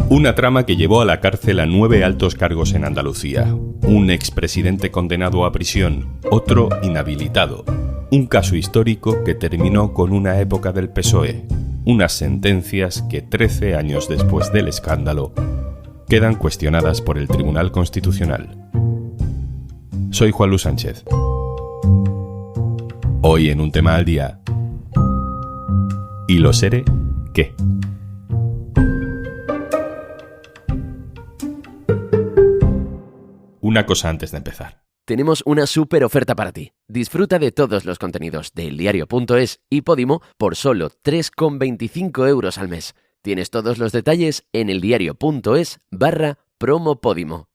Una trama que llevó a la cárcel a 9 altos cargos en Andalucía. Un expresidente condenado a prisión, otro inhabilitado. Un caso histórico que terminó con una época del PSOE. Unas sentencias que 13 años después del escándalo quedan cuestionadas por el Tribunal Constitucional. Soy Juan Luis Sánchez. Hoy en Un Tema al Día. ¿Y los ERE qué? Una cosa antes de empezar. Tenemos una súper oferta para ti. Disfruta de todos los contenidos de eldiario.es y Podimo por solo 3,25 € al mes. Tienes todos los detalles en eldiario.es/promo Podimo.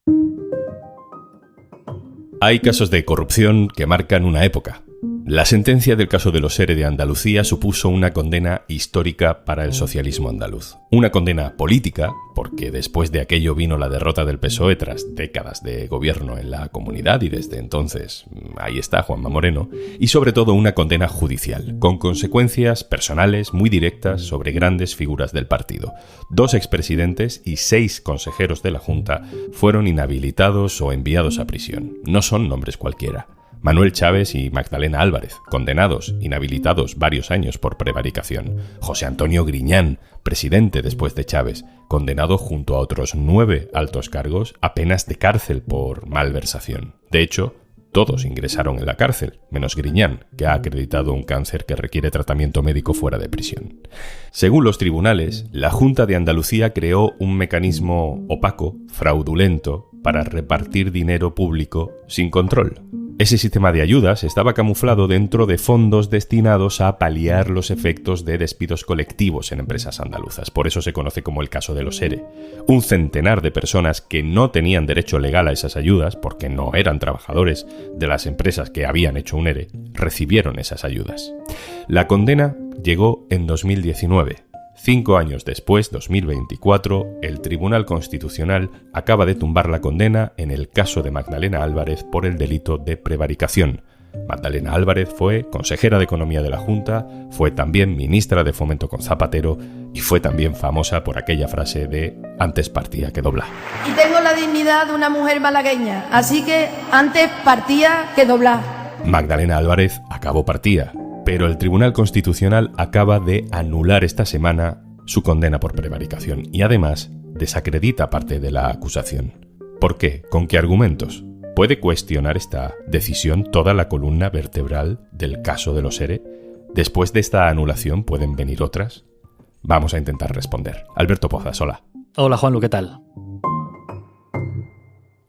Hay casos de corrupción que marcan una época. La sentencia del caso de los ERE de Andalucía supuso una condena histórica para el socialismo andaluz. Una condena política, porque después de aquello vino la derrota del PSOE tras décadas de gobierno en la comunidad y desde entonces ahí está Juanma Moreno, y sobre todo una condena judicial, con consecuencias personales muy directas sobre grandes figuras del partido. 2 expresidentes y 6 consejeros de la Junta fueron inhabilitados o enviados a prisión. No son nombres cualquiera. Manuel Chávez y Magdalena Álvarez, condenados, inhabilitados varios años por prevaricación. José Antonio Griñán, presidente después de Chávez, condenado junto a otros 9 altos cargos a penas de cárcel por malversación. De hecho, todos ingresaron en la cárcel, menos Griñán, que ha acreditado un cáncer que requiere tratamiento médico fuera de prisión. Según los tribunales, la Junta de Andalucía creó un mecanismo opaco, fraudulento, para repartir dinero público sin control. Ese sistema de ayudas estaba camuflado dentro de fondos destinados a paliar los efectos de despidos colectivos en empresas andaluzas. Por eso se conoce como el caso de los ERE. Un centenar de personas que no tenían derecho legal a esas ayudas, porque no eran trabajadores de las empresas que habían hecho un ERE, recibieron esas ayudas. La condena llegó en 2019. 5 años después, 2024, el Tribunal Constitucional acaba de tumbar la condena en el caso de Magdalena Álvarez por el delito de prevaricación. Magdalena Álvarez fue consejera de Economía de la Junta, fue también ministra de Fomento con Zapatero y fue también famosa por aquella frase de «antes partía que doblar». Y tengo la dignidad de una mujer malagueña, así que antes partía que doblar. Magdalena Álvarez acabó partida, pero el Tribunal Constitucional acaba de anular esta semana su condena por prevaricación y además desacredita parte de la acusación. ¿Por qué? ¿Con qué argumentos? ¿Puede cuestionar esta decisión toda la columna vertebral del caso de los ERE? ¿Después de esta anulación pueden venir otras? Vamos a intentar responder. Alberto Pozas, hola. Hola Juanlu, ¿qué tal?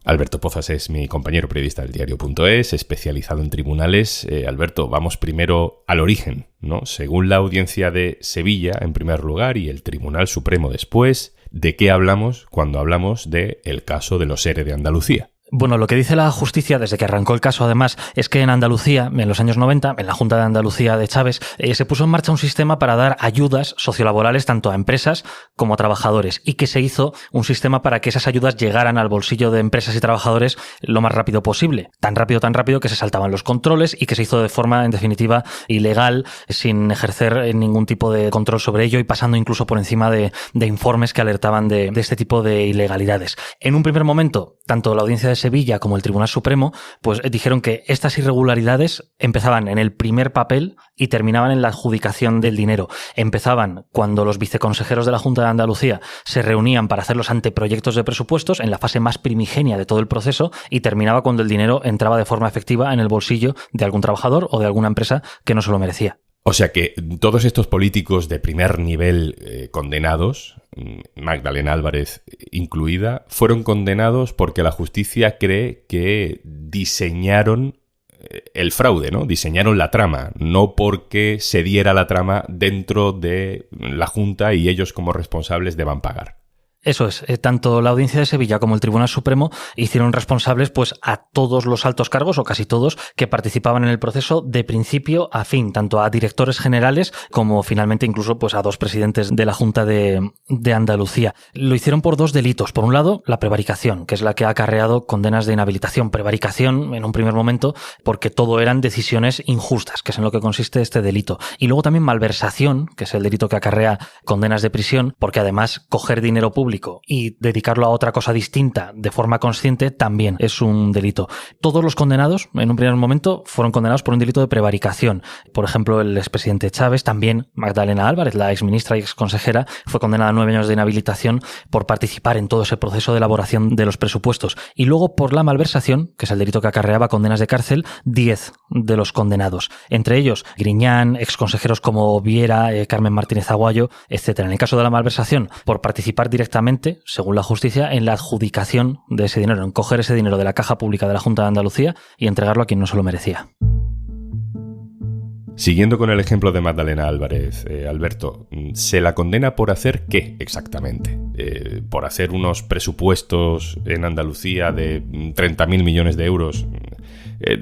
Alberto Pozas es mi compañero periodista del diario.es, especializado en tribunales. Alberto, vamos primero al origen, ¿no? Según la Audiencia de Sevilla, en primer lugar, y el Tribunal Supremo después, ¿de qué hablamos cuando hablamos del caso de los ERE de Andalucía? Bueno, lo que dice la justicia desde que arrancó el caso, además, es que en Andalucía, en los años 90, en la Junta de Andalucía de Chávez, se puso en marcha un sistema para dar ayudas sociolaborales tanto a empresas como a trabajadores y que se hizo un sistema para que esas ayudas llegaran al bolsillo de empresas y trabajadores lo más rápido posible. Tan rápido que se saltaban los controles y que se hizo de forma, en definitiva, ilegal, sin ejercer ningún tipo de control sobre ello y pasando incluso por encima de informes que alertaban de este tipo de ilegalidades. En un primer momento, tanto la Audiencia de Sevilla como el Tribunal Supremo, pues dijeron que estas irregularidades empezaban en el primer papel y terminaban en la adjudicación del dinero. Empezaban cuando los viceconsejeros de la Junta de Andalucía se reunían para hacer los anteproyectos de presupuestos en la fase más primigenia de todo el proceso y terminaba cuando el dinero entraba de forma efectiva en el bolsillo de algún trabajador o de alguna empresa que no se lo merecía. O sea que todos estos políticos de primer nivel condenados, Magdalena Álvarez incluida, fueron condenados porque la justicia cree que diseñaron el fraude, ¿no? Diseñaron la trama, no porque se diera la trama dentro de la Junta y ellos como responsables deban pagar. Eso es, tanto la Audiencia de Sevilla como el Tribunal Supremo hicieron responsables pues a todos los altos cargos, o casi todos, que participaban en el proceso de principio a fin, tanto a directores generales como finalmente incluso pues a 2 presidentes de la Junta de Andalucía. Lo hicieron por 2 delitos. Por un lado, la prevaricación, que es la que ha acarreado condenas de inhabilitación. Prevaricación, en un primer momento, porque todo eran decisiones injustas, que es en lo que consiste este delito. Y luego también malversación, que es el delito que acarrea condenas de prisión, porque además coger dinero público y dedicarlo a otra cosa distinta de forma consciente también es un delito. Todos los condenados, en un primer momento, fueron condenados por un delito de prevaricación. Por ejemplo, el expresidente Chávez, también Magdalena Álvarez, la exministra y exconsejera, fue condenada a 9 años de inhabilitación por participar en todo ese proceso de elaboración de los presupuestos. Y luego, por la malversación, que es el delito que acarreaba condenas de cárcel, 10 de los condenados. Entre ellos, Griñán, exconsejeros como Viera, Carmen Martínez Aguayo, etc. En el caso de la malversación, por participar directamente, según la justicia, en la adjudicación de ese dinero, en coger ese dinero de la caja pública de la Junta de Andalucía y entregarlo a quien no se lo merecía. Siguiendo con el ejemplo de Magdalena Álvarez, Alberto, ¿se la condena por hacer qué exactamente? ¿Por hacer unos presupuestos en Andalucía de 30.000 millones de euros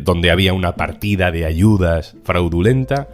donde había una partida de ayudas fraudulenta?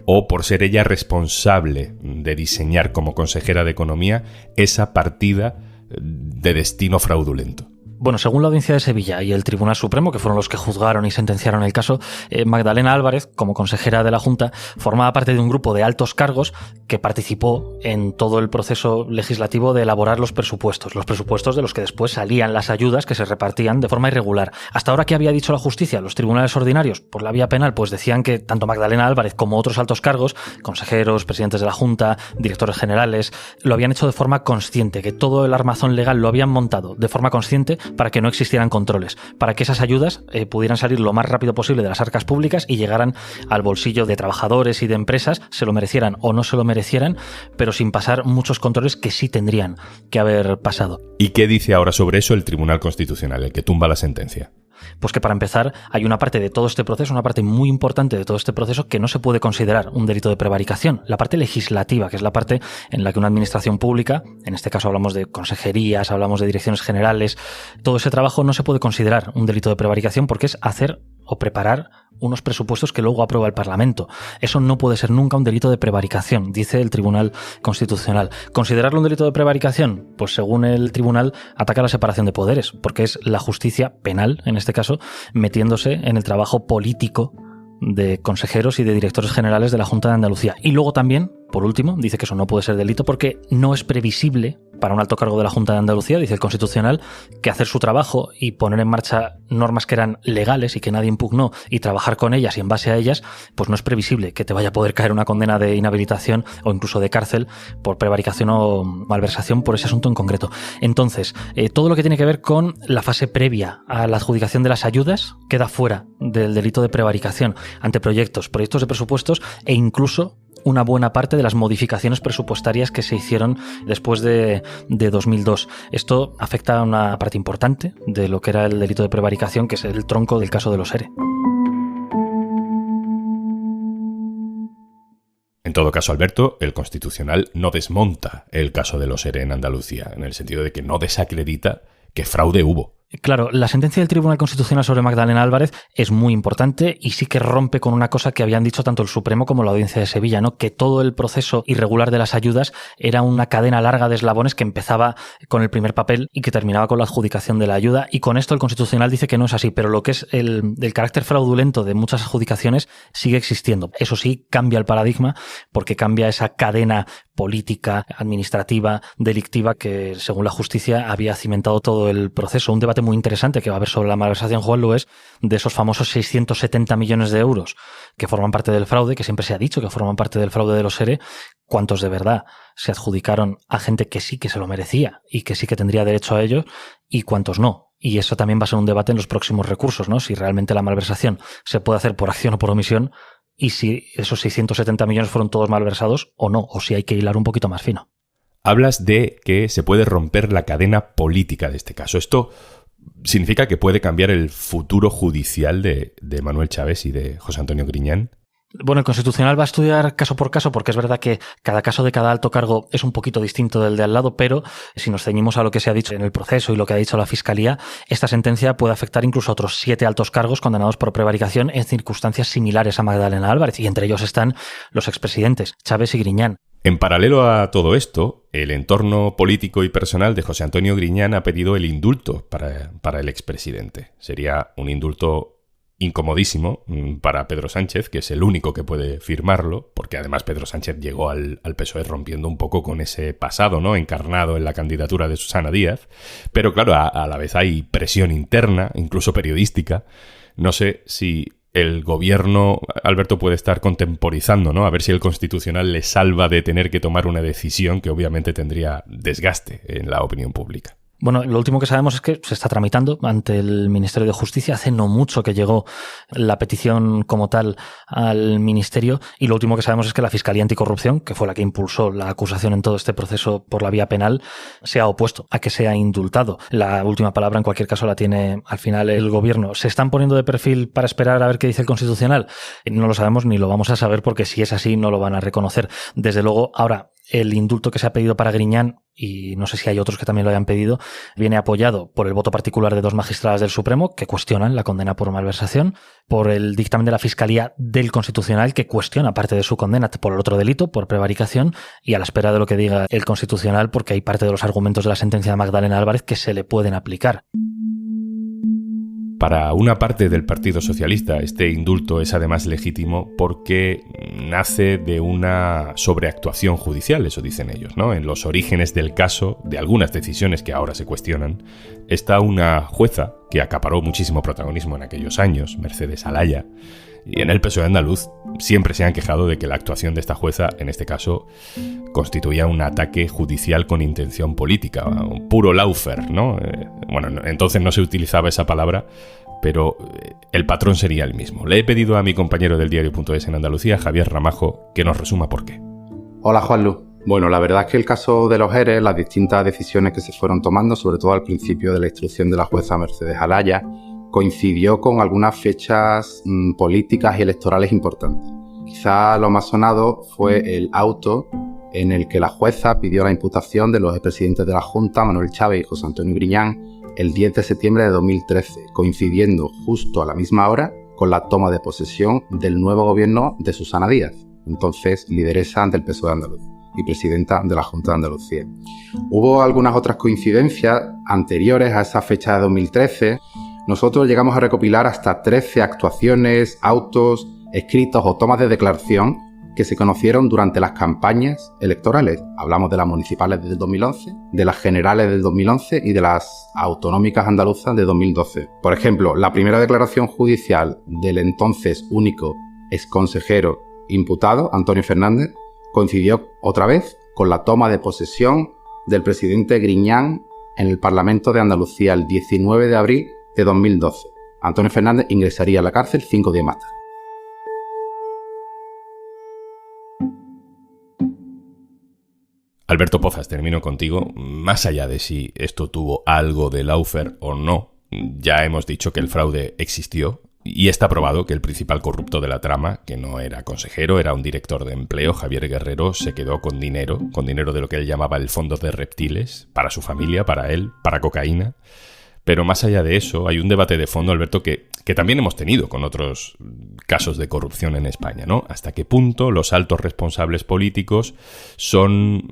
¿O por ser ella responsable de diseñar como consejera de Economía esa partida de destino fraudulento? Bueno, según la Audiencia de Sevilla y el Tribunal Supremo, que fueron los que juzgaron y sentenciaron el caso, Magdalena Álvarez, como consejera de la Junta, formaba parte de un grupo de altos cargos que participó en todo el proceso legislativo de elaborar los presupuestos de los que después salían las ayudas que se repartían de forma irregular. Hasta ahora, ¿qué había dicho la justicia? Los tribunales ordinarios, por la vía penal, pues decían que tanto Magdalena Álvarez como otros altos cargos, consejeros, presidentes de la Junta, directores generales, lo habían hecho de forma consciente, que todo el armazón legal lo habían montado de forma consciente para que no existieran controles, para que esas ayudas pudieran salir lo más rápido posible de las arcas públicas y llegaran al bolsillo de trabajadores y de empresas, se lo merecieran o no se lo merecieran, pero sin pasar muchos controles que sí tendrían que haber pasado. ¿Y qué dice ahora sobre eso el Tribunal Constitucional, el que tumba la sentencia? Pues que para empezar hay una parte de todo este proceso, una parte muy importante de todo este proceso que no se puede considerar un delito de prevaricación. La parte legislativa, que es la parte en la que una administración pública, en este caso hablamos de consejerías, hablamos de direcciones generales, todo ese trabajo no se puede considerar un delito de prevaricación porque es hacer o preparar unos presupuestos que luego aprueba el Parlamento. Eso no puede ser nunca un delito de prevaricación, dice el Tribunal Constitucional. ¿Considerarlo un delito de prevaricación? Pues según el Tribunal ataca la separación de poderes, porque es la justicia penal, en este caso, metiéndose en el trabajo político de consejeros y de directores generales de la Junta de Andalucía. Y luego también, por último, dice que eso no puede ser delito porque no es previsible para un alto cargo de la Junta de Andalucía, dice el Constitucional, que hacer su trabajo y poner en marcha normas que eran legales y que nadie impugnó y trabajar con ellas y en base a ellas, pues no es previsible que te vaya a poder caer una condena de inhabilitación o incluso de cárcel por prevaricación o malversación por ese asunto en concreto. Entonces, todo lo que tiene que ver con la fase previa a la adjudicación de las ayudas queda fuera del delito de prevaricación, anteproyectos, proyectos de presupuestos e incluso una buena parte de las modificaciones presupuestarias que se hicieron después de 2002. Esto afecta a una parte importante de lo que era el delito de prevaricación, que es el tronco del caso de los ERE. En todo caso, Alberto, el Constitucional no desmonta el caso de los ERE en Andalucía, en el sentido de que no desacredita que fraude hubo. Claro, la sentencia del Tribunal Constitucional sobre Magdalena Álvarez es muy importante y sí que rompe con una cosa que habían dicho tanto el Supremo como la Audiencia de Sevilla, ¿no? Que todo el proceso irregular de las ayudas era una cadena larga de eslabones que empezaba con el primer papel y que terminaba con la adjudicación de la ayuda, y con esto el Constitucional dice que no es así, pero lo que es el carácter fraudulento de muchas adjudicaciones sigue existiendo. Eso sí, cambia el paradigma porque cambia esa cadena política, administrativa, delictiva que, según la justicia, había cimentado todo el proceso. Un debate muy interesante que va a haber sobre la malversación, Juan, lo es de esos famosos 670 millones de euros que forman parte del fraude, que siempre se ha dicho que forman parte del fraude de los ERE. ¿Cuántos de verdad se adjudicaron a gente que sí que se lo merecía y que sí que tendría derecho a ellos y cuántos no? Y eso también va a ser un debate en los próximos recursos, ¿no? Si realmente la malversación se puede hacer por acción o por omisión, y si esos 670 millones fueron todos malversados o no, o si hay que hilar un poquito más fino. Hablas de que se puede romper la cadena política de este caso. Esto significa que puede cambiar el futuro judicial de Manuel Chávez y de José Antonio Griñán. Bueno, el Constitucional va a estudiar caso por caso porque es verdad que cada caso de cada alto cargo es un poquito distinto del de al lado, pero si nos ceñimos a lo que se ha dicho en el proceso y lo que ha dicho la Fiscalía, esta sentencia puede afectar incluso a otros 7 altos cargos condenados por prevaricación en circunstancias similares a Magdalena Álvarez, y entre ellos están los expresidentes Chávez y Griñán. En paralelo a todo esto, el entorno político y personal de José Antonio Griñán ha pedido el indulto para el expresidente. Sería un indulto incomodísimo para Pedro Sánchez, que es el único que puede firmarlo, porque además Pedro Sánchez llegó al PSOE rompiendo un poco con ese pasado, ¿no?, encarnado en la candidatura de Susana Díaz. Pero claro, a la vez hay presión interna, incluso periodística. No sé si el gobierno, Alberto, puede estar contemporizando, ¿no?, a ver si el Constitucional le salva de tener que tomar una decisión que obviamente tendría desgaste en la opinión pública. Bueno, lo último que sabemos es que se está tramitando ante el Ministerio de Justicia. Hace no mucho que llegó la petición como tal al Ministerio, y lo último que sabemos es que la Fiscalía Anticorrupción, que fue la que impulsó la acusación en todo este proceso por la vía penal, se ha opuesto a que sea indultado. La última palabra en cualquier caso la tiene al final el gobierno. ¿Se están poniendo de perfil para esperar a ver qué dice el Constitucional? No lo sabemos ni lo vamos a saber, porque si es así no lo van a reconocer. Desde luego, ahora, el indulto que se ha pedido para Griñán, y no sé si hay otros que también lo hayan pedido, viene apoyado por el voto particular de 2 magistradas del Supremo que cuestionan la condena por malversación, por el dictamen de la Fiscalía del Constitucional que cuestiona parte de su condena por el otro delito, por prevaricación, y a la espera de lo que diga el Constitucional, porque hay parte de los argumentos de la sentencia de Magdalena Álvarez que se le pueden aplicar. Para una parte del Partido Socialista, este indulto es además legítimo porque nace de una sobreactuación judicial, eso dicen ellos, ¿no? En los orígenes del caso, de algunas decisiones que ahora se cuestionan, está una jueza que acaparó muchísimo protagonismo en aquellos años, Mercedes Alaya, y en el PSOE andaluz siempre se han quejado de que la actuación de esta jueza, en este caso, constituía un ataque judicial con intención política, un puro lawfare, ¿no? Bueno, entonces no se utilizaba esa palabra, pero el patrón sería el mismo. Le he pedido a mi compañero del diario.es en Andalucía, Javier Ramajo, que nos resuma por qué. Hola, Juanlu. Bueno, la verdad es que el caso de los ERE, las distintas decisiones que se fueron tomando, sobre todo al principio de la instrucción de la jueza Mercedes Alaya, coincidió con algunas fechas políticas y electorales importantes. Quizá lo más sonado fue el auto en el que la jueza pidió la imputación de los expresidentes de la Junta, Manuel Chávez y José Antonio Griñán, el 10 de septiembre de 2013, coincidiendo justo a la misma hora con la toma de posesión del nuevo gobierno de Susana Díaz, entonces lideresa del PSOE andaluz y presidenta de la Junta de Andalucía. Hubo algunas otras coincidencias anteriores a esa fecha de 2013. Nosotros llegamos a recopilar hasta 13 actuaciones, autos, escritos o tomas de declaración que se conocieron durante las campañas electorales. Hablamos de las municipales del 2011, de las generales del 2011 y de las autonómicas andaluzas de 2012. Por ejemplo, la primera declaración judicial del entonces único exconsejero imputado, Antonio Fernández, coincidió otra vez con la toma de posesión del presidente Griñán en el Parlamento de Andalucía el 19 de abril de 2012. Antonio Fernández ingresaría a la cárcel 5 días más tarde. Alberto Pozas, termino contigo. Más allá de si esto tuvo algo de lawfare o no, ya hemos dicho que el fraude existió y está probado que el principal corrupto de la trama, que no era consejero, era un director de empleo, Javier Guerrero, se quedó con dinero de lo que él llamaba el fondo de reptiles, para su familia, para él, para cocaína. Pero más allá de eso, hay un debate de fondo, Alberto, que también hemos tenido con otros casos de corrupción en España, ¿no? ¿Hasta qué punto los altos responsables políticos son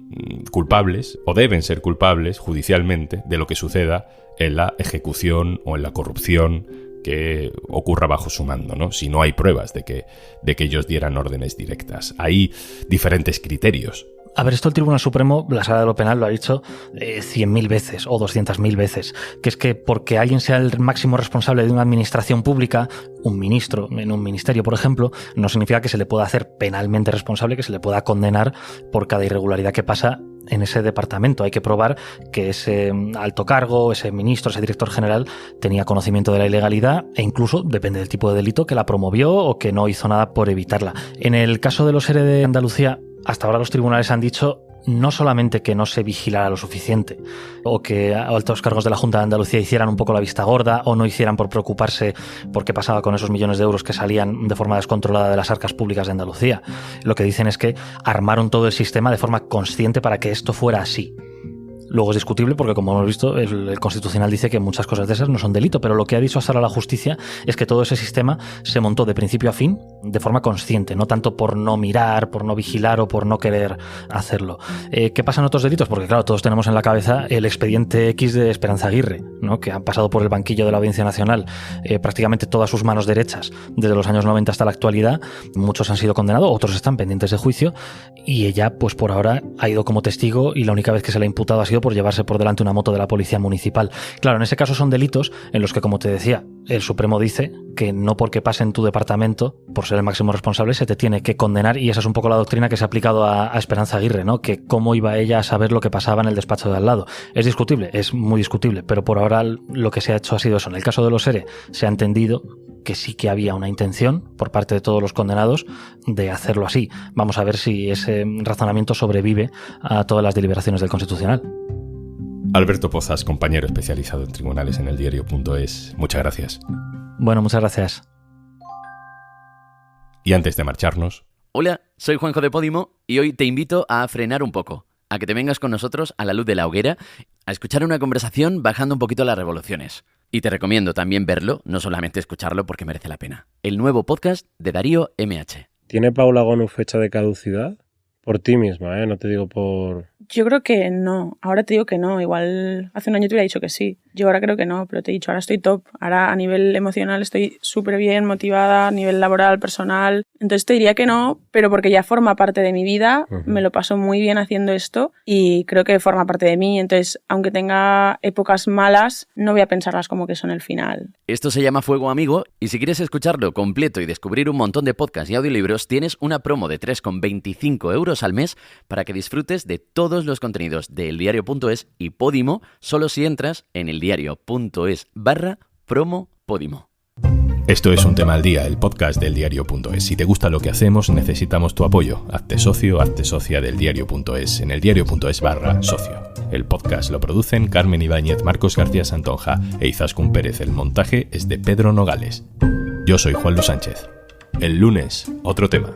culpables o deben ser culpables judicialmente de lo que suceda en la ejecución o en la corrupción que ocurra bajo su mando, ¿no? Si no hay pruebas de que ellos dieran órdenes directas. Hay diferentes criterios. A ver, esto el Tribunal Supremo, la Sala de lo Penal, lo ha dicho 100.000 veces o 200.000 veces, que es que porque alguien sea el máximo responsable de una administración pública, un ministro en un ministerio, por ejemplo, no significa que se le pueda hacer penalmente responsable, que se le pueda condenar por cada irregularidad que pasa en ese departamento. Hay que probar que ese alto cargo, ese ministro, ese director general tenía conocimiento de la ilegalidad e incluso, depende del tipo de delito, que la promovió o que no hizo nada por evitarla. En el caso de los ERE de Andalucía, hasta ahora los tribunales han dicho no solamente que no se vigilara lo suficiente o que altos cargos de la Junta de Andalucía hicieran un poco la vista gorda o no hicieran por preocuparse por qué pasaba con esos millones de euros que salían de forma descontrolada de las arcas públicas de Andalucía. Lo que dicen es que armaron todo el sistema de forma consciente para que esto fuera así. Luego es discutible porque, como hemos visto, el Constitucional dice que muchas cosas de esas no son delito, pero lo que ha dicho hasta ahora la justicia es que todo ese sistema se montó de principio a fin de forma consciente, no tanto por no mirar, por no vigilar o por no querer hacerlo. ¿Qué pasa en otros delitos? Porque, claro, todos tenemos en la cabeza el expediente X de Esperanza Aguirre, ¿no?, que ha pasado por el banquillo de la Audiencia Nacional prácticamente todas sus manos derechas desde los años 90 hasta la actualidad. Muchos han sido condenados, otros están pendientes de juicio y ella, pues por ahora, ha ido como testigo y la única vez que se le ha imputado ha sido por llevarse por delante una moto de la policía municipal. Claro, en ese caso son delitos en los que, como te decía, el Supremo dice que no porque pase en tu departamento, por ser el máximo responsable, se te tiene que condenar, y esa es un poco la doctrina que se ha aplicado a Esperanza Aguirre, ¿no? Que cómo iba ella a saber lo que pasaba en el despacho de al lado. Es discutible, es muy discutible, pero por ahora lo que se ha hecho ha sido eso. En el caso de los ERE se ha entendido que sí que había una intención por parte de todos los condenados de hacerlo así. Vamos a ver si ese razonamiento sobrevive a todas las deliberaciones del Constitucional. Alberto Pozas, compañero especializado en tribunales en eldiario.es, muchas gracias. Bueno, muchas gracias. Y antes de marcharnos... Hola, soy Juanjo de Podimo y hoy te invito a frenar un poco, a que te vengas con nosotros a la luz de la hoguera, a escuchar una conversación bajando un poquito las revoluciones. Y te recomiendo también verlo, no solamente escucharlo, porque merece la pena. El nuevo podcast de Darío MH. ¿Tiene Paula Gonu fecha de caducidad? Por ti misma, ¿eh? No te digo por... Yo creo que no. Ahora te digo que no. Igual hace un año te hubiera dicho que sí. Yo ahora creo que no, pero te he dicho, ahora estoy top. Ahora a nivel emocional estoy súper bien, motivada, a nivel laboral, personal. Entonces te diría que no, pero porque ya forma parte de mi vida. Me lo paso muy bien haciendo esto y creo que forma parte de mí. Entonces, aunque tenga épocas malas, no voy a pensarlas como que son el final. Esto se llama Fuego Amigo, y si quieres escucharlo completo y descubrir un montón de podcasts y audiolibros, tienes una promo de 3,25 euros al mes para que disfrutes de todos los contenidos de eldiario.es y Podimo, solo si entras en eldiario.es/promo Podimo. Esto es Un Tema al Día, el podcast del Diario.es. Si te gusta lo que hacemos, necesitamos tu apoyo. Hazte socio, hazte socia del Diario.es en eldiario.es/socio. El podcast lo producen Carmen Ibáñez, Marcos García Santonja e Izaskun Pérez. El montaje es de Pedro Nogales. Yo soy Juan Luis Sánchez. El lunes, otro tema.